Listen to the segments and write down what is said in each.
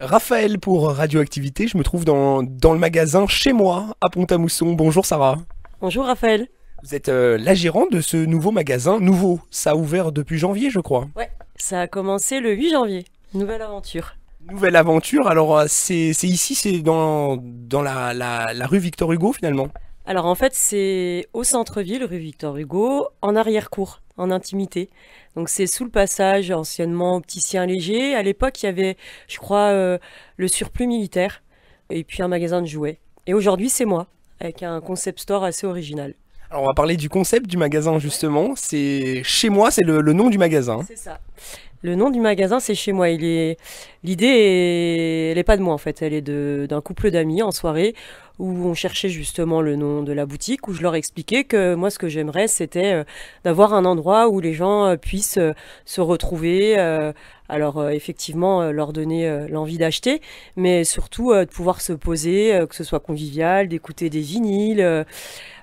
Raphaël pour Radioactivité, je me trouve dans le magasin chez moi à Pont-à-Mousson. Bonjour Sarah. Bonjour Raphaël. Vous êtes la gérante de ce nouveau magasin. Nouveau, ça a ouvert depuis janvier je crois. Ouais, ça a commencé le 8 janvier. Nouvelle aventure. Nouvelle aventure, alors c'est ici, c'est dans la rue Victor Hugo finalement. Alors en fait, c'est au centre-ville, rue Victor Hugo, en arrière-cour, en intimité. Donc c'est sous le passage, anciennement opticien léger. À l'époque, il y avait, je crois, le surplus militaire et puis un magasin de jouets. Et aujourd'hui, c'est moi, avec un concept store assez original. Alors on va parler du concept du magasin justement. C'est chez moi, c'est le nom du magasin. C'est ça. Le nom du magasin, c'est chez moi. Elle est pas de moi en fait. Elle est d'un couple d'amis en soirée où on cherchait justement le nom de la boutique, où je leur expliquais que moi, ce que j'aimerais, c'était d'avoir un endroit où les gens puissent se retrouver. Effectivement, leur donner l'envie d'acheter, mais surtout de pouvoir se poser, que ce soit convivial, d'écouter des vinyles.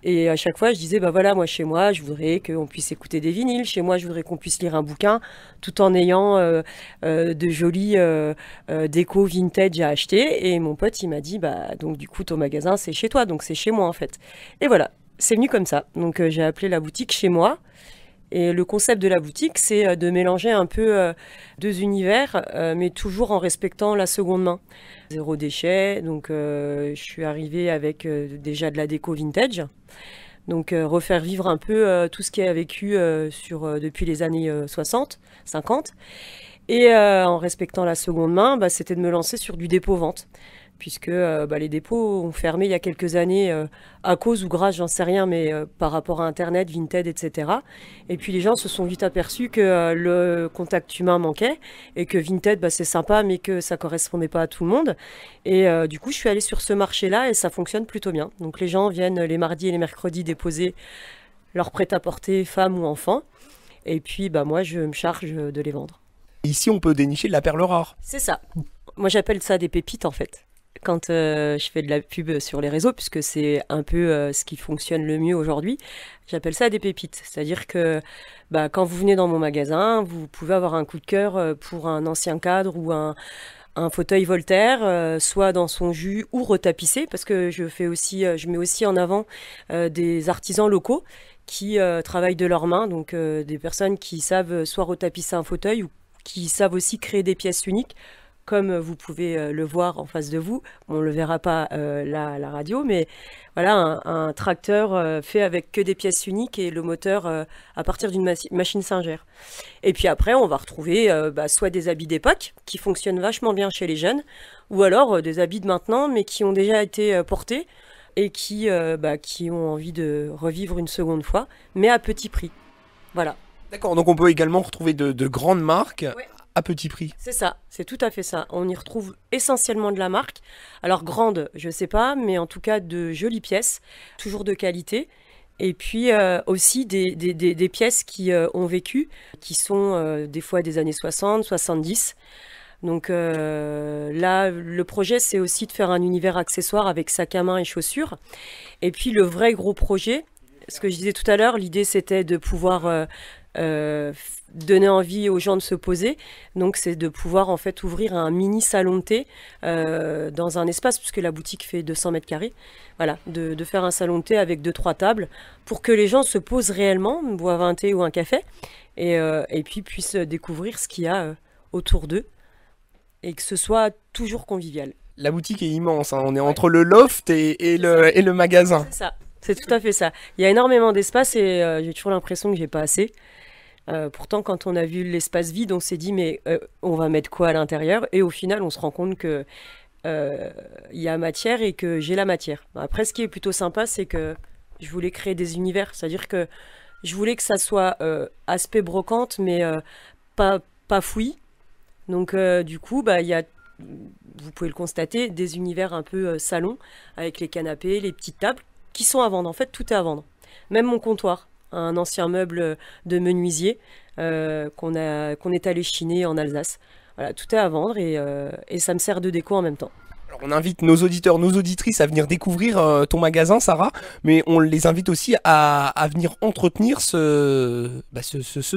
Et à chaque fois, je disais, bah voilà, moi chez moi, je voudrais qu'on puisse écouter des vinyles. Chez moi, je voudrais qu'on puisse lire un bouquin, tout en ayant de jolis déco vintage à acheter. Et mon pote, il m'a dit, bah donc du coup, ton magasin, c'est chez toi, donc c'est chez moi en fait. Et voilà, c'est venu comme ça. Donc j'ai appelé la boutique chez moi. Et le concept de la boutique, c'est de mélanger un peu deux univers, mais toujours en respectant la seconde main. Zéro déchet, donc je suis arrivée avec déjà de la déco vintage. Donc refaire vivre un peu tout ce qui a vécu depuis les années 60, 50. Et en respectant la seconde main, bah, c'était de me lancer sur du dépôt-vente. Puisque les dépôts ont fermé il y a quelques années à cause ou grâce, j'en sais rien, mais par rapport à Internet, Vinted, etc. Et puis les gens se sont vite aperçus que le contact humain manquait et que Vinted, bah, c'est sympa, mais que ça correspondait pas à tout le monde. Et du coup, je suis allée sur ce marché-là et ça fonctionne plutôt bien. Donc les gens viennent les mardis et les mercredis déposer leur prêt-à-porter, femmes ou enfants. Et puis bah, moi, je me charge de les vendre. Ici on peut dénicher de la perle rare. C'est ça. Moi, j'appelle ça des pépites en fait. Quand je fais de la pub sur les réseaux, puisque c'est un peu ce qui fonctionne le mieux aujourd'hui, j'appelle ça des pépites. C'est-à-dire que bah, quand vous venez dans mon magasin, vous pouvez avoir un coup de cœur pour un ancien cadre ou un fauteuil Voltaire, soit dans son jus ou retapissé, parce que je mets aussi en avant des artisans locaux qui travaillent de leurs mains, donc des personnes qui savent soit retapisser un fauteuil ou qui savent aussi créer des pièces uniques comme vous pouvez le voir en face de vous. On ne le verra pas là à la radio, mais voilà, un tracteur fait avec que des pièces uniques et le moteur à partir d'une machine Singer. Et puis après, on va retrouver soit des habits d'époque qui fonctionnent vachement bien chez les jeunes, ou alors des habits de maintenant, mais qui ont déjà été portés et qui ont envie de revivre une seconde fois, mais à petit prix. Voilà. D'accord, donc on peut également retrouver de grandes marques Ouais. à petit prix. C'est ça, c'est tout à fait ça. On y retrouve essentiellement de la marque. Alors grande, je sais pas, mais en tout cas de jolies pièces, toujours de qualité. Et puis aussi des pièces qui ont vécu, qui sont des fois des années 60, 70. Donc là, le projet, c'est aussi de faire un univers accessoire avec sac à main et chaussures. Et puis le vrai gros projet, ce que je disais tout à l'heure, l'idée c'était de pouvoir donner envie aux gens de se poser. Donc c'est de pouvoir en fait ouvrir un mini salon de thé dans un espace, puisque la boutique fait 200 mètres carrés. Voilà, de faire un salon de thé avec 2-3 tables pour que les gens se posent réellement, boivent un thé ou un café, et puis puissent découvrir ce qu'il y a autour d'eux et que ce soit toujours convivial. La boutique est immense, hein. On est Ouais. entre le loft et le magasin. C'est ça. C'est tout à fait ça. Il y a énormément d'espace et j'ai toujours l'impression que j'ai pas assez. Pourtant, quand on a vu l'espace vide, on s'est dit mais on va mettre quoi à l'intérieur? Et au final, on se rend compte que il y a matière et que j'ai la matière. Après, ce qui est plutôt sympa, c'est que je voulais créer des univers. C'est-à-dire que je voulais que ça soit aspect brocante, mais pas fouillis. Donc, du coup, bah, il y a, vous pouvez le constater, des univers un peu salon, avec les canapés, les petites tables, qui sont à vendre. En fait, tout est à vendre. Même mon comptoir, un ancien meuble de menuisier qu'on est allé chiner en Alsace. Voilà, tout est à vendre et ça me sert de déco en même temps. On invite nos auditeurs, nos auditrices à venir découvrir ton magasin, Sarah, mais on les invite aussi à venir entretenir ce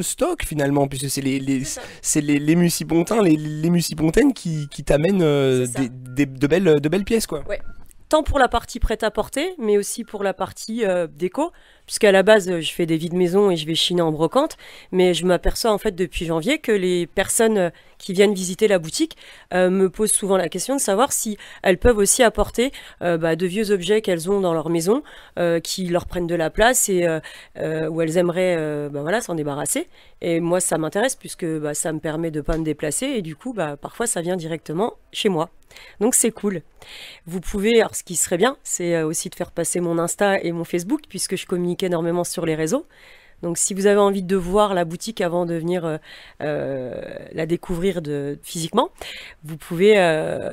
stock finalement, puisque c'est les musipontins, les musipontaines qui t'amènent de belles pièces, quoi. Ouais. Tant pour la partie prêt-à-porter, mais aussi pour la partie déco, puisqu'à la base, je fais des vides maison et je vais chiner en brocante, mais je m'aperçois en fait depuis janvier que les personnes qui viennent visiter la boutique me posent souvent la question de savoir si elles peuvent aussi apporter de vieux objets qu'elles ont dans leur maison, qui leur prennent de la place et où elles aimeraient s'en débarrasser. Et moi, ça m'intéresse puisque ça me permet de ne pas me déplacer et du coup, parfois, ça vient directement chez moi. Donc c'est cool. Vous pouvez, alors ce qui serait bien, c'est aussi de faire passer mon Insta et mon Facebook, puisque je communique énormément sur les réseaux. Donc si vous avez envie de voir la boutique avant de venir la découvrir physiquement, vous pouvez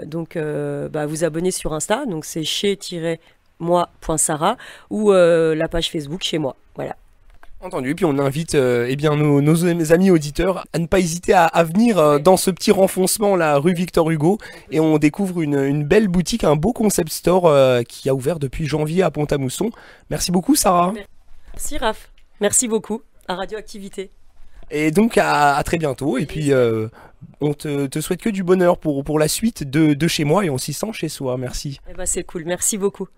vous abonner sur Insta, donc c'est chez-moi.sarah ou la page Facebook chez moi. Voilà. Entendu, puis on invite nos amis auditeurs à ne pas hésiter à venir dans ce petit renfoncement, la rue Victor Hugo, et on découvre une belle boutique, un beau concept store qui a ouvert depuis janvier à Pont-à-Mousson. Merci beaucoup, Sarah. Merci Raph, merci beaucoup à Radioactivité. Et donc à très bientôt, et puis on te souhaite que du bonheur pour la suite de chez moi, et on s'y sent chez soi. Merci. C'est cool, merci beaucoup.